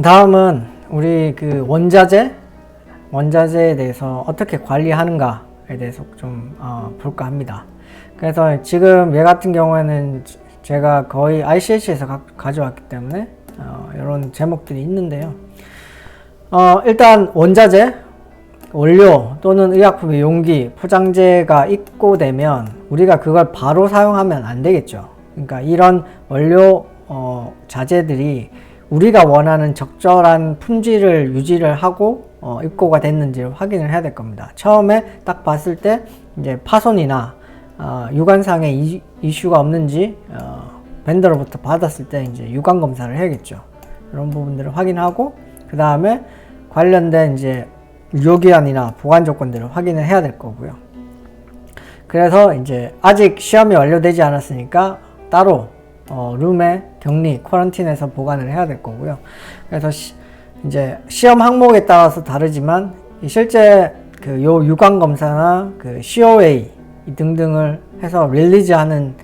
다음은 우리 그 원자재에 대해서 어떻게 관리하는가에 대해서 좀 볼까 합니다. 그래서 지금 얘 같은 경우에는 제가 거의 ICH에서 가져왔기 때문에 이런 제목들이 있는데요. 일단 원자재, 원료 또는 의약품의 용기, 포장재가 입고되면 우리가 그걸 바로 사용하면 안 되겠죠. 그러니까 이런 원료 자재들이 우리가 원하는 적절한 품질을 유지를 하고 입고가 됐는지를 확인을 해야 될 겁니다. 처음에 딱 봤을 때 이제 파손이나 유관상의 이슈가 없는지 벤더로부터 받았을 때 이제 유관 검사를 해야겠죠. 이런 부분들을 확인하고 그 다음에 관련된 이제 유효기한이나 보관 조건들을 확인을 해야 될 거고요. 그래서 이제 아직 시험이 완료되지 않았으니까 따로 룸에 격리, 쿼런틴에서 보관을 해야 될 거고요. 그래서 이제 시험 항목에 따라서 다르지만 실제 그 요 유관 검사나 그 COA 등등을 해서 릴리즈하는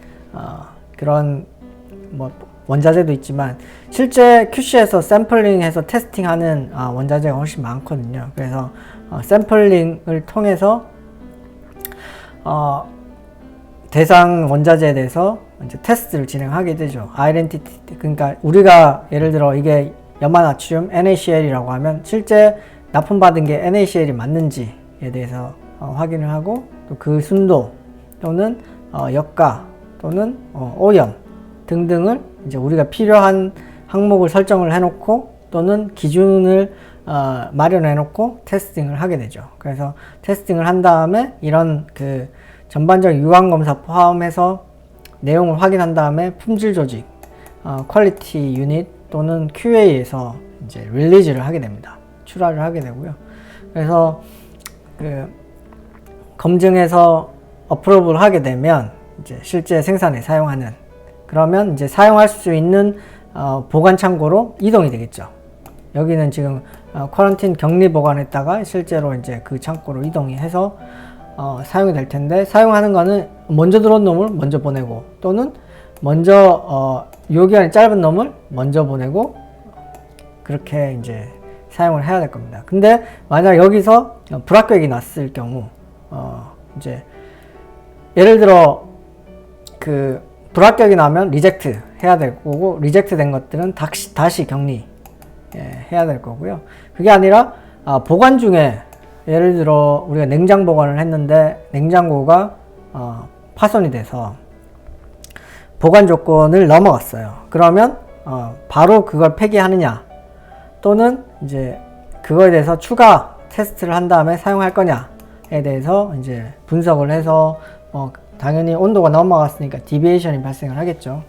그런 뭐 원자재도 있지만 실제 QC에서 샘플링해서 테스팅하는 원자재가 훨씬 많거든요. 그래서 샘플링을 통해서 대상 원자재에 대해서 이제 테스트를 진행하게 되죠. 아이덴티티, 그러니까 우리가 예를 들어 이게 염화나트륨 NaCl이라고 하면 실제 납품받은 게 NaCl이 맞는지에 대해서 확인을 하고 또 그 순도 또는 역가 또는 오염 등등을 이제 우리가 필요한 항목을 설정을 해놓고 또는 기준을 마련해놓고 테스팅을 하게 되죠. 그래서 테스팅을 한 다음에 이런 그 전반적 유관 검사 포함해서 내용을 확인한 다음에 품질 조직, 퀄리티 유닛 또는 QA에서 이제 릴리즈를 하게 됩니다. 출하를 하게 되고요. 그래서 그 검증해서 어프로브를 하게 되면 이제 실제 생산에 사용하는, 그러면 이제 사용할 수 있는 보관 창고로 이동이 되겠죠. 여기는 지금 쿼런틴 격리 보관했다가 실제로 이제 그 창고로 이동이 해서 사용이 될 텐데, 사용하는 거는 먼저 들어온 놈을 먼저 보내고 또는 먼저 유효기간이 짧은 놈을 먼저 보내고 그렇게 이제 사용을 해야 될 겁니다. 근데 만약 여기서 불합격이 났을 경우 이제 예를 들어 그 불합격이 나면 리젝트 해야 될 거고, 리젝트 된 것들은 다시 격리 해야 될 거고요. 그게 아니라 보관 중에 예를 들어 우리가 냉장 보관을 했는데 냉장고가 파손이 돼서 보관 조건을 넘어갔어요. 그러면 바로 그걸 폐기하느냐 또는 이제 그거에 대해서 추가 테스트를 한 다음에 사용할 거냐에 대해서 이제 분석을 해서 당연히 온도가 넘어갔으니까 디비에이션이 발생을 하겠죠.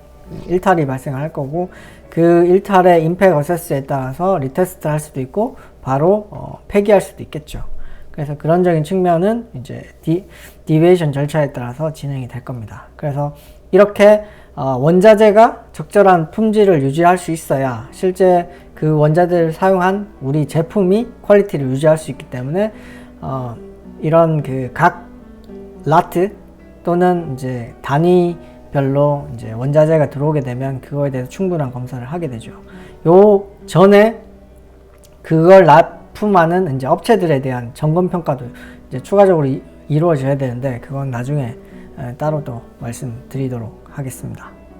일탈이 발생을 할 거고, 그 일탈의 임팩 어세스에 따라서 리테스트를 할 수도 있고 바로 폐기할 수도 있겠죠. 그래서 그런적인 측면은 이제 디비에이션 절차에 따라서 진행이 될 겁니다. 그래서 이렇게 원자재가 적절한 품질을 유지할 수 있어야 실제 그 원자재를 사용한 우리 제품이 퀄리티를 유지할 수 있기 때문에 이런 그 각 라트 또는 이제 단위별로 이제 원자재가 들어오게 되면 그거에 대해서 충분한 검사를 하게 되죠. 요 전에 그걸 납품하는 이제 업체들에 대한 점검 평가도 이제 추가적으로 이루어져야 되는데, 그건 나중에 따로 또 말씀드리도록 하겠습니다.